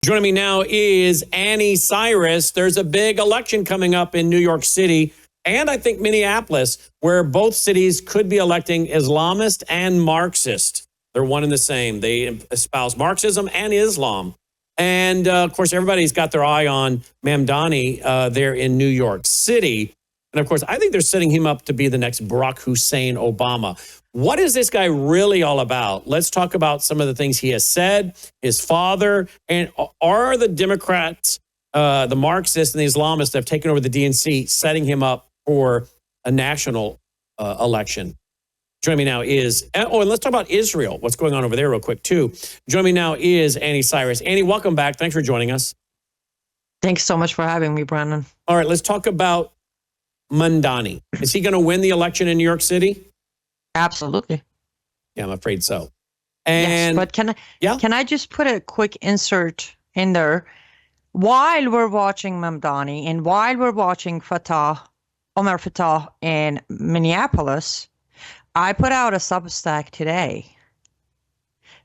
Joining me now is Annie Cyrus. There's a big election coming up in New York City and I think Minneapolis, where both cities could be electing Islamist and Marxist. They're one and the same. They espouse Marxism and Islam. And, of course, everybody's got their eye on Mamdani there in New York City. And, of course, I think they're setting him up to be the next Barack Hussein Obama. What is this guy really all about? Let's talk about some of the things he has said, his father, and are the Democrats, the Marxists and the Islamists that have taken over the DNC setting him up for a national election? Joining me now is, and let's talk about Israel, what's going on over there real quick, too. Joining me now is Annie Cyrus. Annie, welcome back. Thanks for joining us. Thanks so much for having me, Brandon. All right, let's talk about Mamdani. Is he going to win the election in New York City? Absolutely. Yeah, I'm afraid so. And yes, but can I just put a quick insert in there? While we're watching Mamdani and while we're watching Omar Fatah in Minneapolis, I put out a Substack today.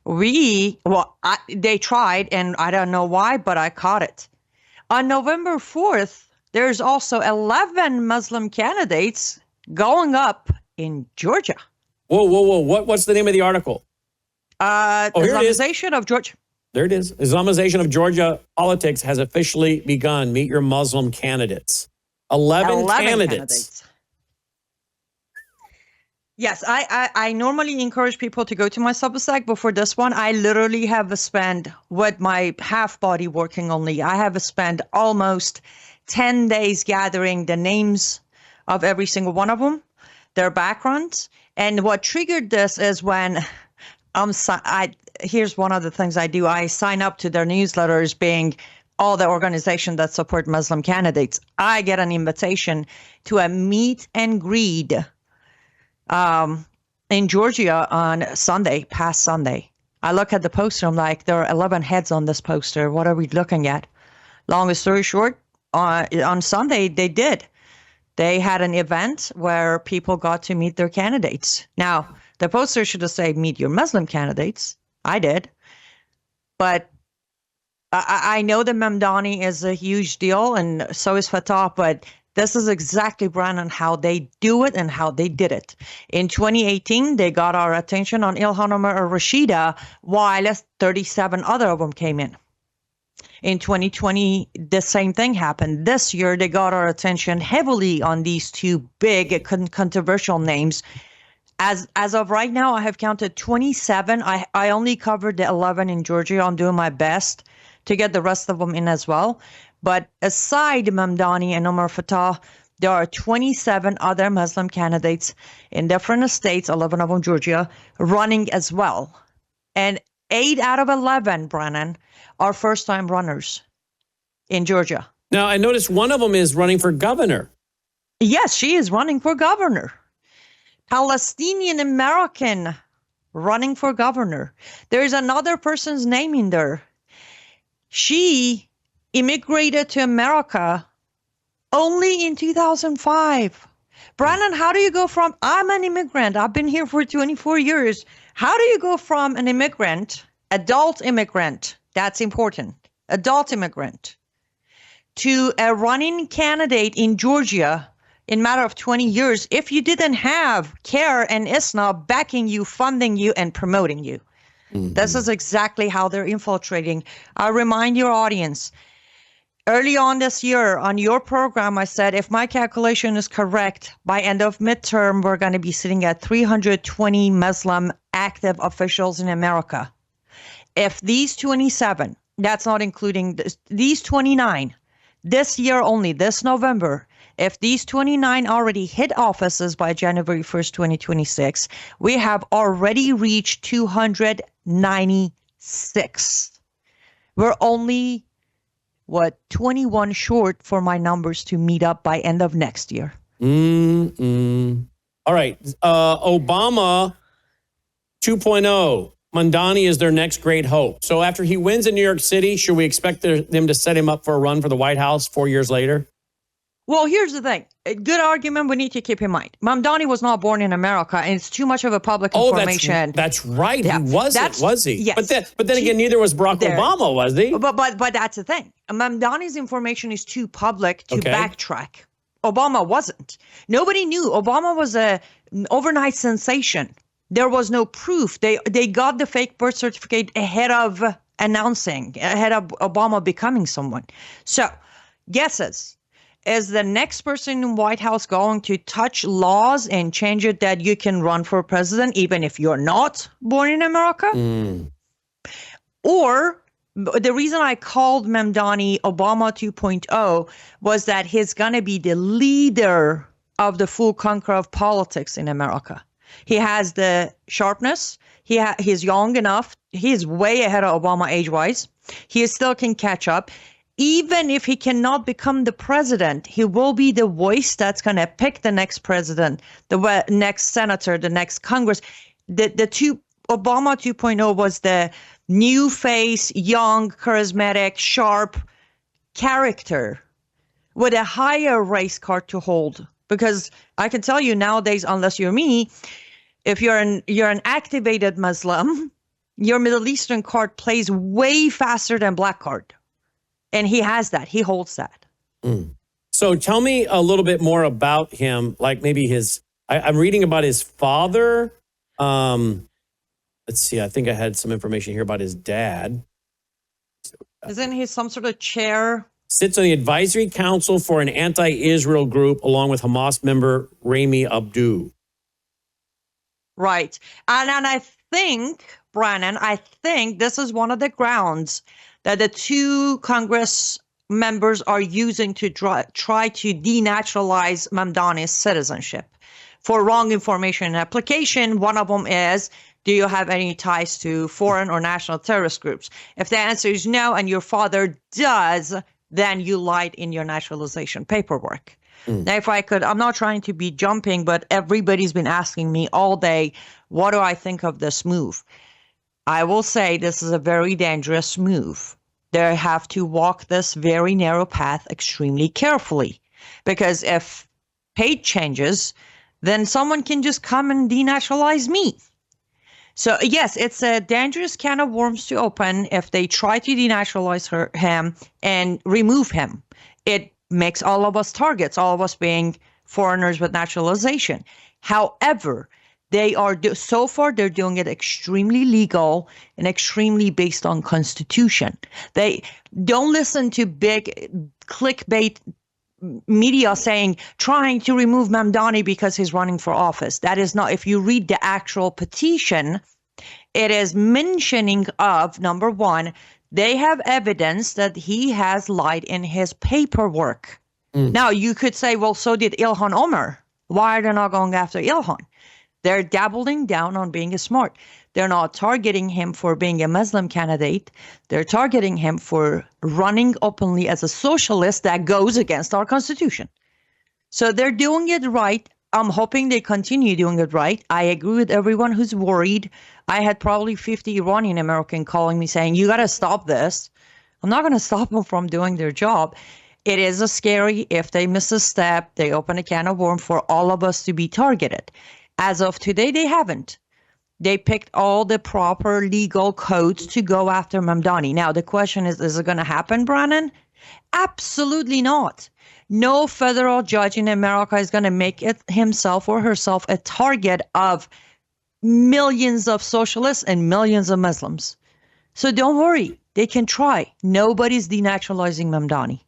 They tried, and I don't know why, but I caught it. On November 4th, there's also 11 Muslim candidates going up in Georgia. Whoa. What's the name of the article? Islamization of Georgia. There it is. Islamization of Georgia politics has officially begun. Meet your Muslim candidates. 11 candidates. Yes, I normally encourage people to go to my Substack, but for this one, I literally have spent with my half body working only. I have spent almost 10 days gathering the names of every single one of them, their backgrounds. And what triggered this is when here's one of the things I do. I sign up to their newsletters, being all the organizations that support Muslim candidates. I get an invitation to a meet and greet in Georgia on past Sunday. I look at the poster. I'm like, there are 11 heads on this poster. What are we looking at? Long story short, on Sunday, they had an event where people got to meet their candidates. Now, the poster should have said, meet your Muslim candidates. I did. But I know that Mamdani is a huge deal, and so is Fatah, but this is exactly, Brandon, how they do it and how they did it. In 2018, they got our attention on Ilhan Omar or Rashida, while 37 other of them came in. In 2020, the same thing happened. This year, they got our attention heavily on these two big controversial names. As of right now, I have counted 27. I only covered the 11 in Georgia. I'm doing my best to get the rest of them in as well. But aside Mamdani and Omar Fatah, there are 27 other Muslim candidates in different states, 11 of them Georgia, running as well. And 8 out of 11, Brennan, are first-time runners in Georgia. Now, I noticed one of them is running for governor. Yes, she is running for governor. Palestinian American running for governor. There's another person's name in there. She immigrated to America only in 2005. Brandon, how do you go from, I'm an immigrant, I've been here for 24 years. How do you go from an immigrant, adult immigrant, that's important, adult immigrant, to a running candidate in Georgia in a matter of 20 years if you didn't have CARE and ISNA backing you, funding you, and promoting you? Mm-hmm. This is exactly how they're infiltrating. I remind your audience, early on this year on your program, I said, if my calculation is correct, by end of midterm, we're going to be sitting at 320 Muslim active officials in America. If these 27, that's not including these 29, this year only, this November, if these 29 already hit offices by January 1st, 2026, we have already reached 296. We're only 21 short for my numbers to meet up by end of next year. All right. Obama 2.0. Mamdani is their next great hope. So after he wins in New York City, should we expect them to set him up for a run for the White House 4 years later? Well, here's the thing. a good argument we need to keep in mind. Mamdani was not born in America, and it's too much of a public information. That's right. Yeah, He wasn't, was he? Yes. But then again, neither was Barack Obama, was he? But that's the thing. Mamdani's information is too public to backtrack. Obama wasn't. Nobody knew. Obama was an overnight sensation. There was no proof. They got the fake birth certificate ahead of announcing, ahead of Obama becoming someone. So, guesses. Is the next person in White House going to touch laws and change it that you can run for president even if you're not born in America? Or the reason I called Mamdani Obama 2.0 was that he's going to be the leader of the full conquer of politics in America. He has the sharpness. He's young enough. He's way ahead of Obama age-wise. He still can catch up. Even if he cannot become the president, he will be the voice that's going to pick the next president, the next senator, the next Congress. Obama 2.0 was the new face, young, charismatic, sharp character with a higher race card to hold. Because I can tell you nowadays, unless you're me, if you're an activated Muslim, your Middle Eastern card plays way faster than black card. And he has that. He holds that. So tell me a little bit more about him, like maybe I'm reading about his father. Let's see. I think I had some information here about his dad. Isn't he some sort of chair? Sits on the advisory council for an anti-Israel group along with Hamas member Rami Abdou. Right. And I think, Brannon, this is one of the grounds that the two Congress members are using to try to denaturalize Mamdani's citizenship for wrong information application. One of them is, do you have any ties to foreign or national terrorist groups? If the answer is no, and your father does, then you lied in your naturalization paperwork. Now, if I could, I'm not trying to be jumping, but everybody's been asking me all day, what do I think of this move? I will say this is a very dangerous move. They have to walk this very narrow path extremely carefully, because if fate changes, then someone can just come and denaturalize me. So yes, it's a dangerous can of worms to open if they try to denaturalize him and remove him. It makes all of us targets, all of us being foreigners with naturalization. However, so far they're doing it extremely legal and extremely based on Constitution. They don't listen to big clickbait media trying to remove Mamdani because he's running for office. That is not, if you read the actual petition, it is mentioning of, number one, they have evidence that he has lied in his paperwork. Now, you could say, well, so did Ilhan Omar. Why are they not going after Ilhan? They're dabbling down on being smart. They're not targeting him for being a Muslim candidate. They're targeting him for running openly as a socialist that goes against our Constitution. So they're doing it right. I'm hoping they continue doing it right. I agree with everyone who's worried. I had probably 50 Iranian American calling me saying, you got to stop this. I'm not going to stop them from doing their job. It is scary. If they miss a step, they open a can of worms for all of us to be targeted. As of today, they haven't. They picked all the proper legal codes to go after Mamdani. Now, the question is it going to happen, Brannon? Absolutely not. No federal judge in America is going to make himself or herself a target of millions of socialists and millions of Muslims. So don't worry. They can try. Nobody's denaturalizing Mamdani.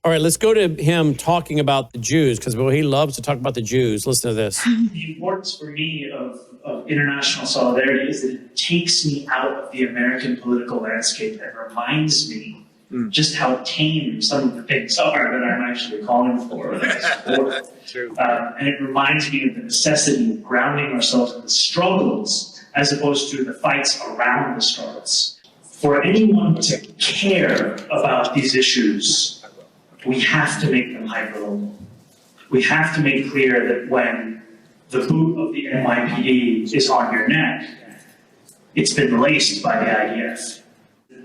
All right, let's go to him talking about the Jews, because he loves to talk about the Jews. Listen to this. The importance for me of international solidarity is that it takes me out of the American political landscape and reminds me just how tame some of the things are that I'm actually calling for. And it reminds me of the necessity of grounding ourselves in the struggles as opposed to the fights around the struggles. For anyone to care about these issues, we have to make them hyperlocal. We have to make clear that when the boot of the NYPD is on your neck, it's been laced by the IDF.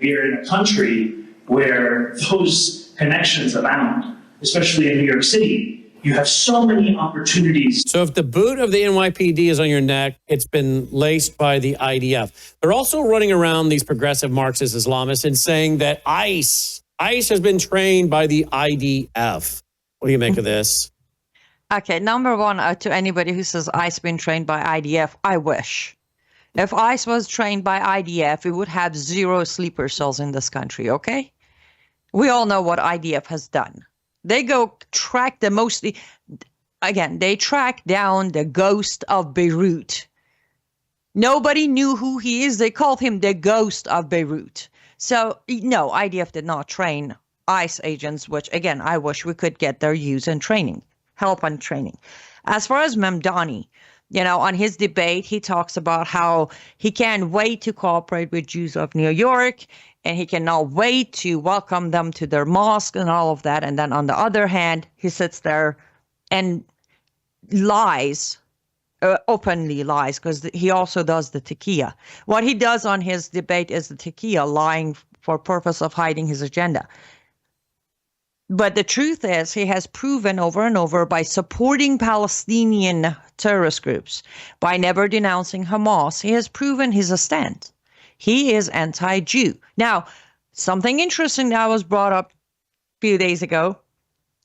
We're in a country where those connections abound, especially in New York City. You have so many opportunities. So if the boot of the NYPD is on your neck, it's been laced by the IDF. They're also running around, these progressive Marxist Islamists, and saying that ICE has been trained by the IDF. What do you make of this? Okay, number one, to anybody who says ICE been trained by IDF, I wish. If ICE was trained by IDF, we would have 0 sleeper cells in this country, okay? We all know what IDF has done. They go track they track down the ghost of Beirut. Nobody knew who he is. They called him the ghost of Beirut. So, no, IDF did not train ICE agents, which, again, I wish we could get their use and training, help and training. As far as Mamdani, on his debate, he talks about how he can't wait to cooperate with Jews of New York, and he cannot wait to welcome them to their mosque and all of that. And then on the other hand, he sits there and lies, openly lies, because he also does the taqiyya. What he does on his debate is the taqiyya, lying for purpose of hiding his agenda. But the truth is, he has proven over and over by supporting Palestinian terrorist groups, by never denouncing Hamas, he has proven his stand. He is anti-Jew. Now, something interesting that was brought up a few days ago.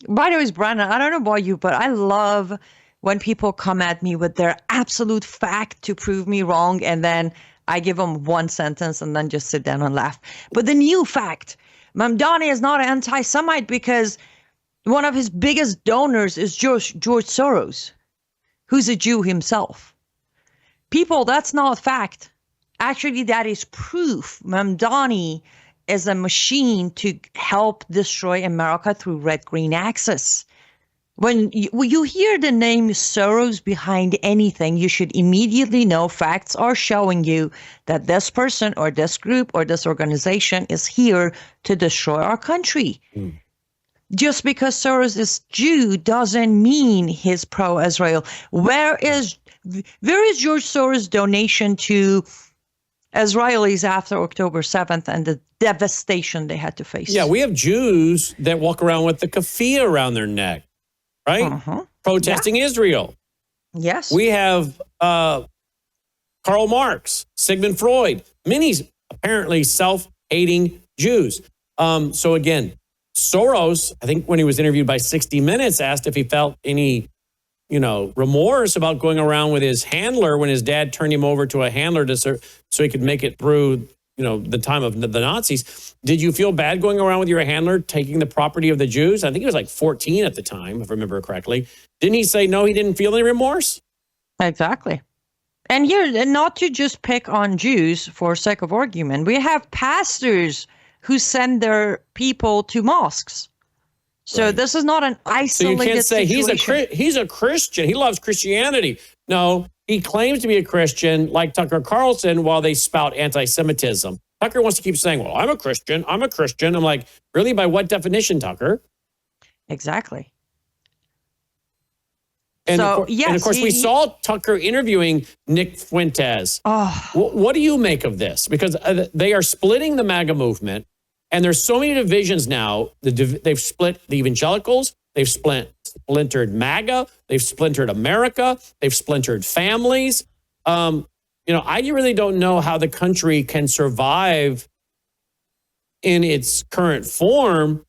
By the way, Brandon, I don't know about you, but I love when people come at me with their absolute fact to prove me wrong, and then I give them one sentence and then just sit down and laugh. But the new fact, Mamdani is not anti-Semite because one of his biggest donors is George Soros, who's a Jew himself. People, that's not fact. Actually, that is proof. Mamdani is a machine to help destroy America through red-green axis. When you hear the name Soros behind anything, you should immediately know facts are showing you that this person or this group or this organization is here to destroy our country. Just because Soros is Jew doesn't mean he's pro-Israel. Where is George Soros' donation to Israelis after October 7th and the devastation they had to face? Yeah, we have Jews that walk around with the keffiyeh around their neck, right? Protesting Israel. Yes. We have Karl Marx, Sigmund Freud, many apparently self-hating Jews. So again, Soros, I think when he was interviewed by 60 Minutes, asked if he felt any, remorse about going around with his handler when his dad turned him over to a handler so he could make it through, the time of the Nazis. Did you feel bad going around with your handler taking the property of the Jews? I think he was like 14 at the time, if I remember correctly. Didn't he say, no, he didn't feel any remorse? Exactly. And here, not to just pick on Jews for sake of argument, we have pastors who send their people to mosques. So right. This is not an isolated So you can't say situation. he's a Christian. He loves Christianity. No, he claims to be a Christian like Tucker Carlson while they spout anti-Semitism. Tucker wants to keep saying, well, I'm a Christian. I'm like, really? By what definition, Tucker? Exactly. And of course, we saw Tucker interviewing Nick Fuentes. What do you make of this? Because they are splitting the MAGA movement, and there's so many divisions now. They've split the evangelicals. They've splintered MAGA. They've splintered America. They've splintered families. I really don't know how the country can survive in its current form,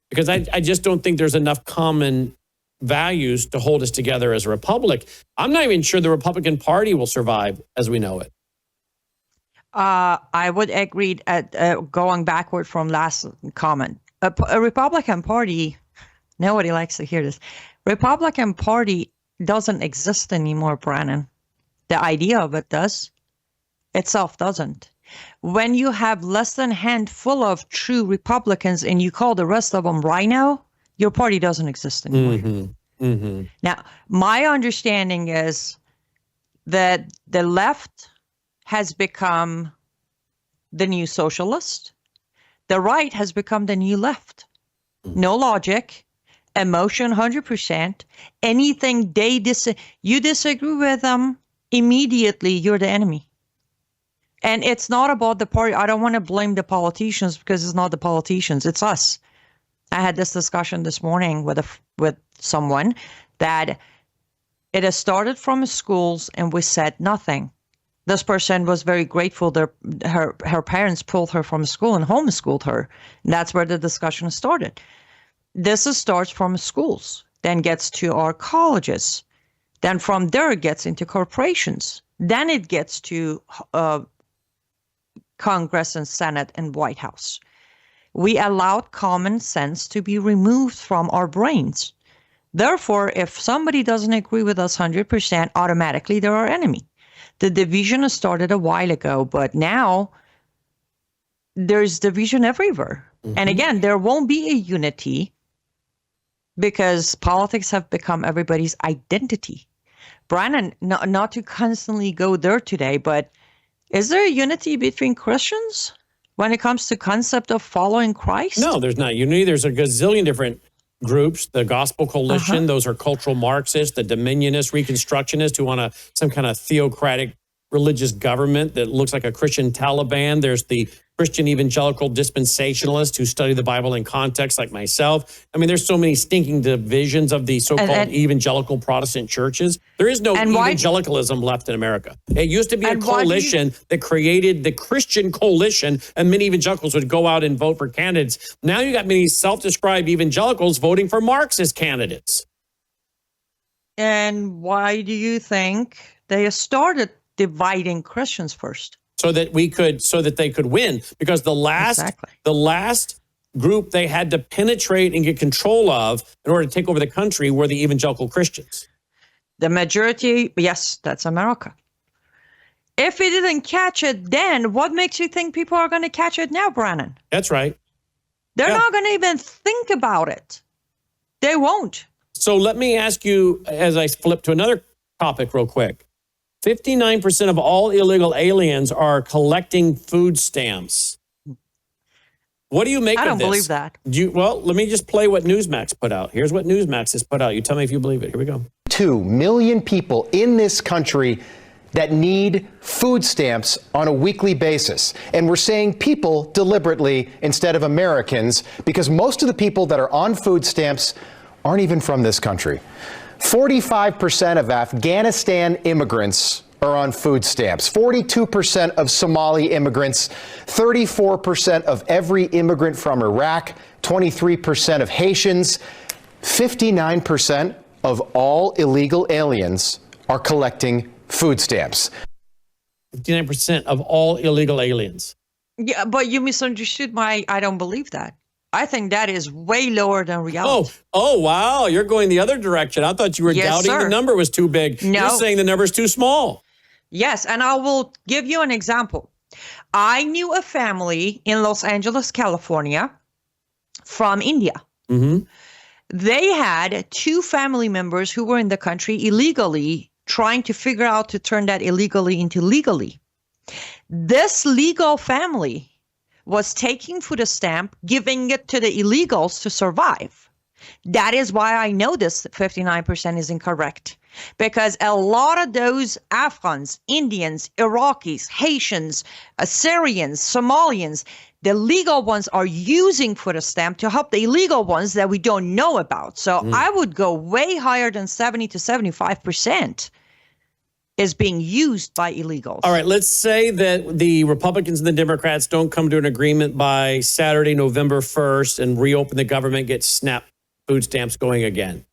because I just don't think there's enough common values to hold us together as a republic. I'm not even sure the Republican Party will survive as we know it. I would agree at going backward from last comment. A Republican Party, nobody likes to hear this. Republican Party doesn't exist anymore, Brannon. The idea of it does. Itself doesn't. When you have less than a handful of true Republicans and you call the rest of them rhino, your party doesn't exist anymore. Now, my understanding is that the left has become the new socialist. The right has become the new left. No logic, emotion 100%. Anything you disagree with them, immediately you're the enemy. And it's not about the party. I don't want to blame the politicians because it's not the politicians. It's us. I had this discussion this morning with someone that it has started from schools and we said nothing. This person was very grateful that her parents pulled her from school and homeschooled her. And that's where the discussion started. This starts from schools, then gets to our colleges. Then from there it gets into corporations. Then it gets to Congress and Senate and White House. We allowed common sense to be removed from our brains. Therefore, if somebody doesn't agree with us 100%, automatically they're our enemy. The division started a while ago, but now there's division everywhere. Mm-hmm. And again, there won't be a unity because politics have become everybody's identity. Brandon, not to constantly go there today, but is there a unity between Christians when it comes to concept of following Christ? No, there's not unity. There's a gazillion different groups. The Gospel Coalition, those are cultural Marxists, the Dominionist, Reconstructionists who want some kind of theocratic religious government that looks like a Christian Taliban. There's the Christian evangelical dispensationalists who study the Bible in context, like myself. I mean, there's so many stinking divisions of the so-called evangelical Protestant churches. There is no evangelicalism left in America. It used to be a coalition that created the Christian coalition, and many evangelicals would go out and vote for candidates. Now you got many self-described evangelicals voting for Marxist candidates. And why do you think they started dividing Christians first? So that they could win, because the last group they had to penetrate and get control of in order to take over the country were the evangelical Christians. The majority, yes, that's America. If we didn't catch it then, what makes you think people are going to catch it now, Brannon? That's right. They're not going to even think about it. They won't. So let me ask you, as I flip to another topic real quick. 59% of all illegal aliens are collecting food stamps. What do you make of this? I don't believe that. Well, let me just play what Newsmax put out. Here's what Newsmax has put out. You tell me if you believe it. Here we go. 2 million people in this country that need food stamps on a weekly basis. And we're saying people deliberately instead of Americans, because most of the people that are on food stamps aren't even from this country. 45% of Afghanistan immigrants are on food stamps, 42% of Somali immigrants, 34% of every immigrant from Iraq, 23% of Haitians, 59% of all illegal aliens are collecting food stamps. 59% of all illegal aliens. Yeah, but you misunderstood I don't believe that. I think that is way lower than reality. Oh, wow. You're going the other direction. I thought you were doubting the number was too big. No. You're saying the number is too small. Yes, and I will give you an example. I knew a family in Los Angeles, California, from India. Mm-hmm. They had 2 family members who were in the country illegally, trying to figure out to turn that illegally into legally. This legal family was taking food stamp, giving it to the illegals to survive. That is why I know this 59% is incorrect. Because a lot of those Afghans, Indians, Iraqis, Haitians, Assyrians, Somalians, the legal ones are using food stamp to help the illegal ones that we don't know about. So I would go way higher than 70 to 75%. Is being used by illegals. All right, let's say that the Republicans and the Democrats don't come to an agreement by Saturday, November 1st, and reopen the government, get SNAP food stamps going again.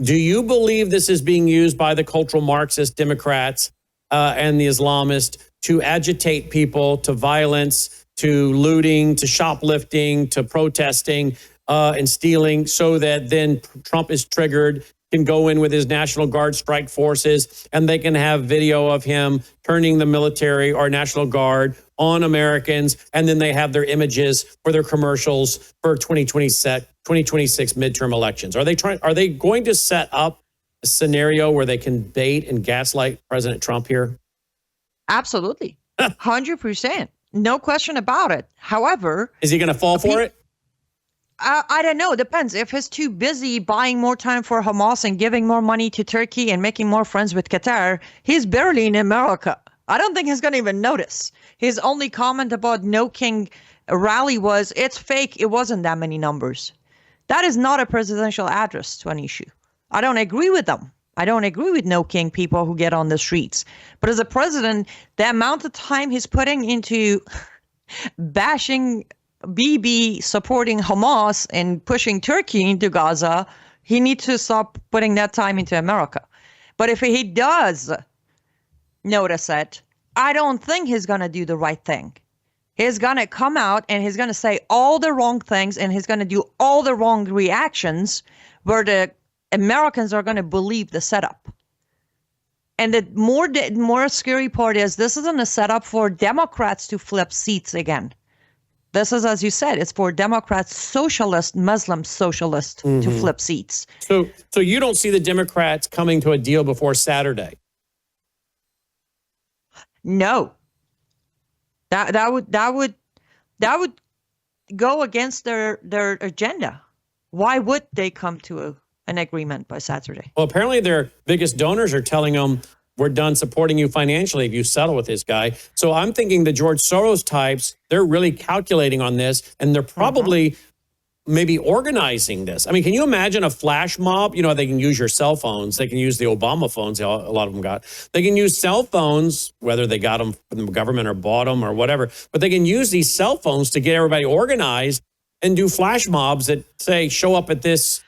Do you believe this is being used by the cultural Marxist Democrats and the Islamists to agitate people to violence, to looting, to shoplifting, to protesting and stealing, so that then Trump is triggered, can go in with his National Guard strike forces, and they can have video of him turning the military or National Guard on Americans, and then they have their images for their commercials for 2026 midterm elections? Are they going to set up a scenario where they can bait and gaslight President Trump here? Absolutely. 100%. No question about it. However, is he going to fall for it? I don't know. It depends. If he's too busy buying more time for Hamas and giving more money to Turkey and making more friends with Qatar, he's barely in America. I don't think he's going to even notice. His only comment about No King rally was, it's fake. It wasn't that many numbers. That is not a presidential address to an issue. I don't agree with them. I don't agree with no king people who get on the streets. But as a president, the amount of time he's putting into bashing Bibi, supporting Hamas, and pushing Turkey into Gaza, he needs to stop putting that time into America. But if he does notice it, I don't think he's going to do the right thing. He's going to come out and he's going to say all the wrong things and he's going to do all the wrong reactions where the Americans are going to believe the setup. And the more scary part is this isn't a setup for Democrats to flip seats again. This is, as you said, it's for Democrats, socialist, Muslim socialists to flip seats. So you don't see the Democrats coming to a deal before Saturday? No. That would go against their agenda. Why would they come to an agreement by Saturday? Well, apparently their biggest donors are telling them, we're done supporting you financially if you settle with this guy. So I'm thinking the George Soros types, they're really calculating on this, and they're probably maybe organizing this. I mean, can you imagine a flash mob? You know, they can use your cell phones. They can use the Obama phones. A lot of them got. They can use cell phones, whether they got them from the government or bought them or whatever. But they can use these cell phones to get everybody organized and do flash mobs that say, show up at this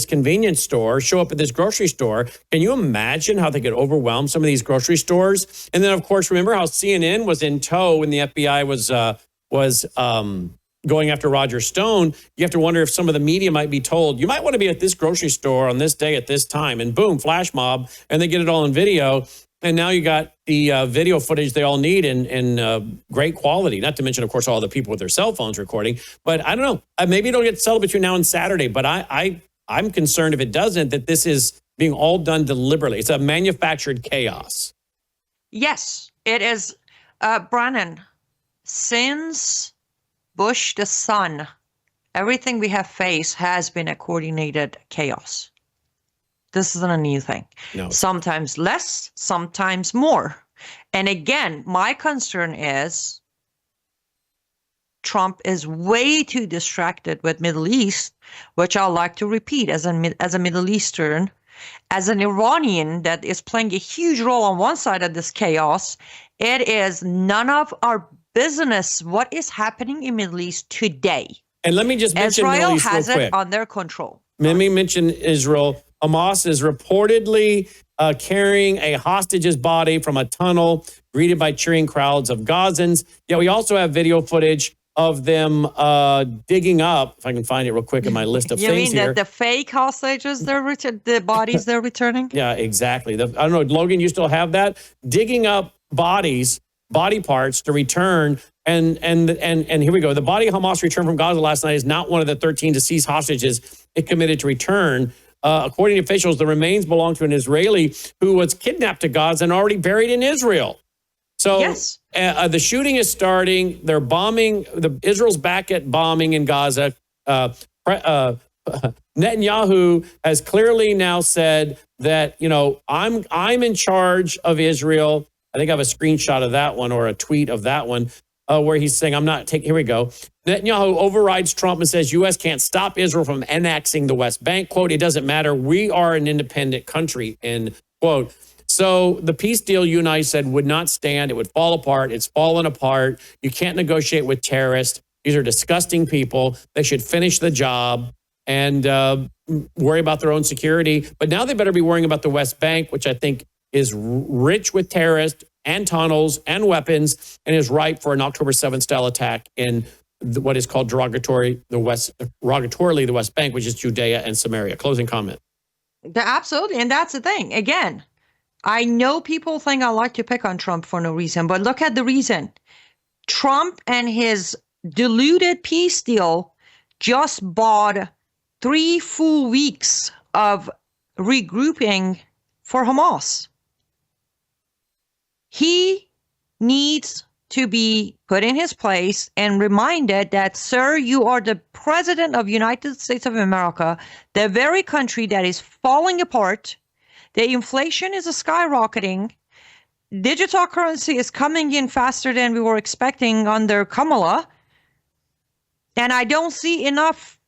convenience store, show up at this grocery store. Can you imagine how they could overwhelm some of these grocery stores? And then, of course, remember how CNN was in tow when the FBI was going after Roger Stone. You have to wonder if some of the media might be told, you might want to be at this grocery store on this day at this time, and boom, flash mob, and they get it all in video. And now you got the video footage they all need in great quality, not to mention, of course, all the people with their cell phones recording. But I don't know. Maybe it'll get settled between now and Saturday. But I'm concerned if it doesn't, that this is being all done deliberately. It's a manufactured chaos. Yes, it is. Brannon, since Bush the son, everything we have faced has been a coordinated chaos. This isn't a new thing. No. Sometimes less, sometimes more. And again, my concern is Trump is way too distracted with Middle East, which I'd like to repeat as a Middle Eastern, as an Iranian that is playing a huge role on one side of this chaos. It is none of our business what is happening in Middle East today. And let me just mention Israel Middle East has real it quick. on their control. Let me mention Israel. Hamas is reportedly carrying a hostage's body from a tunnel, greeted by cheering crowds of Gazans. Yeah, we also have video footage of them digging up, if I can find it real quick in my list of You things mean here. the fake hostages, the bodies they're returning? Yeah, exactly. I don't know, Logan, you still have that? Digging up body parts to return. And here we go. The body of Hamas returned from Gaza last night is not one of the 13 deceased hostages it committed to return. According to officials, the remains belong to an Israeli who was kidnapped to Gaza and already buried in Israel. So Yes. The shooting is starting. They're bombing. Israel's back at bombing in Gaza. Netanyahu has clearly now said that, I'm in charge of Israel. I think I have a screenshot of that one or a tweet of that one where he's saying, I'm not taking, here we go. Netanyahu overrides Trump and says U.S. can't stop Israel from annexing the West Bank. Quote, it doesn't matter. We are an independent country, end quote. So the peace deal you and I said would not stand. It would fall apart. It's fallen apart. You can't negotiate with terrorists. These are disgusting people. They should finish the job and worry about their own security. But now they better be worrying about the West Bank, which I think is rich with terrorists and tunnels and weapons and is ripe for an October 7th style attack in what is called derogatorily the West Bank, which is Judea and Samaria. Closing comment. Absolutely. And that's the thing. Again, I know people think I like to pick on Trump for no reason, but look at the reason. Trump and his diluted peace deal just bought 3 full weeks of regrouping for Hamas. He needs to be put in his place and reminded that, sir, you are the president of the United States of America, the very country that is falling apart. The inflation is skyrocketing. Digital currency is coming in faster than we were expecting under Kamala. And I don't see enough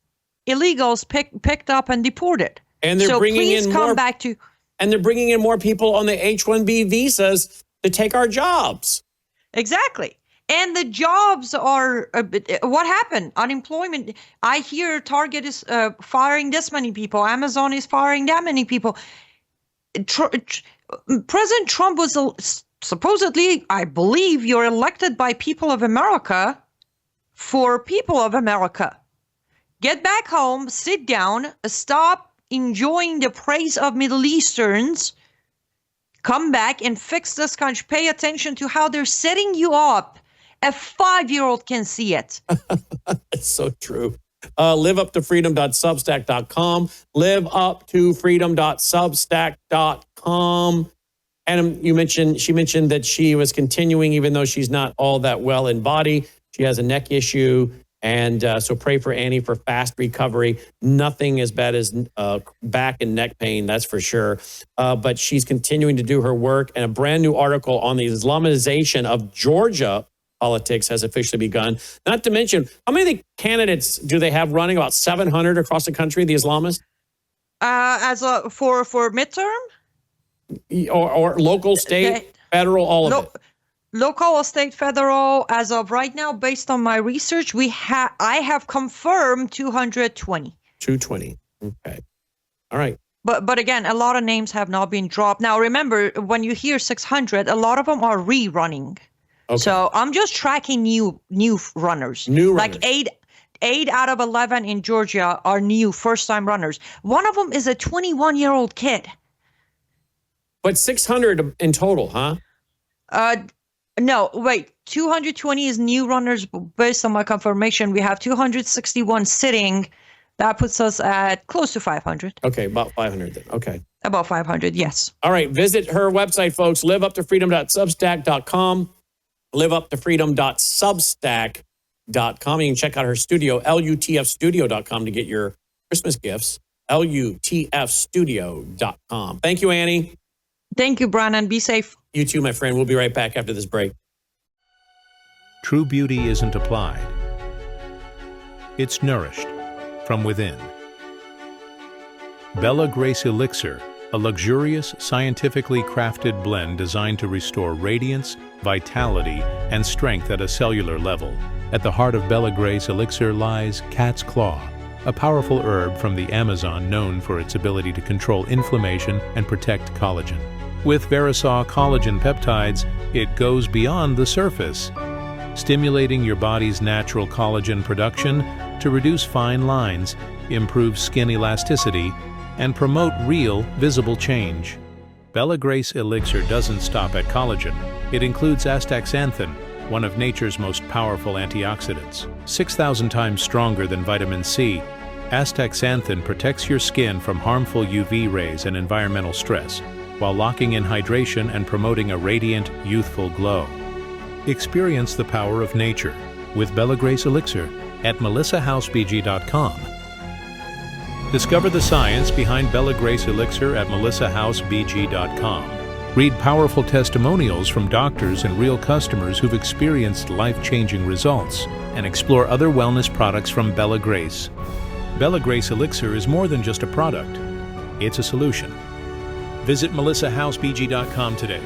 illegals picked up and deported. And they're so bringing please in come more, back to. and they're bringing in more people on the H-1B visas to take our jobs. Exactly. And the jobs are, what happened? Unemployment. I hear Target is firing this many people. Amazon is firing that many people. President Trump was supposedly, I believe, you're elected by people of America for people of America. Get back home, sit down, stop enjoying the praise of Middle Easterns, come back and fix this country. Pay attention to how they're setting you up. A 5-year-old can see it. It's so true. liveuptofreedom.substack.com, liveuptofreedom.substack.com. And she mentioned that she was continuing, even though she's not all that well in body. She has a neck issue. And so pray for Annie for fast recovery. Nothing as bad as back and neck pain, that's for sure. But she's continuing to do her work. And a brand new article on the Islamization of Georgia politics has officially begun. Not to mention, how many candidates do they have running? About 700 across the country, the Islamists? For midterm? Or local, state, federal, all of it. Local, state, federal, as of right now, based on my research, I have confirmed 220. 220. Okay. All right. But again, a lot of names have not been dropped. Now, remember, when you hear 600, a lot of them are rerunning. Okay. So I'm just tracking new runners. Like 8 out of 11 in Georgia are new first-time runners. One of them is a 21-year-old kid. But 600 in total, huh? No, wait. 220 is new runners based on my confirmation. We have 261 sitting. That puts us at close to 500. Okay, about 500 then. Okay. About 500, yes. All right, visit her website, folks, liveuptofreedom.substack.com, liveuptofreedom.substack.com. You can check out her studio, lutfstudio.com, to get your Christmas gifts, lutfstudio.com. Thank you, Annie. Thank you, Brannon. Be safe. You too, my friend. We'll be right back after this break. True beauty isn't applied. It's nourished from within. Bella Grace Elixir, a luxurious, scientifically crafted blend designed to restore radiance, vitality, and strength at a cellular level. At the heart of Bella Grace Elixir lies cat's claw, a powerful herb from the Amazon known for its ability to control inflammation and protect collagen. With Verisol collagen peptides, it goes beyond the surface, stimulating your body's natural collagen production to reduce fine lines, improve skin elasticity, and promote real, visible change. Bella Grace Elixir doesn't stop at collagen. It includes astaxanthin, one of nature's most powerful antioxidants. 6,000 times stronger than vitamin C, astaxanthin protects your skin from harmful UV rays and environmental stress, while locking in hydration and promoting a radiant, youthful glow. Experience the power of nature with Bella Grace Elixir at melissahousebg.com. Discover the science behind Bella Grace Elixir at melissahousebg.com. Read powerful testimonials from doctors and real customers who've experienced life-changing results, and explore other wellness products from Bella Grace. Bella Grace Elixir is more than just a product. It's a solution. Visit melissahousebg.com today.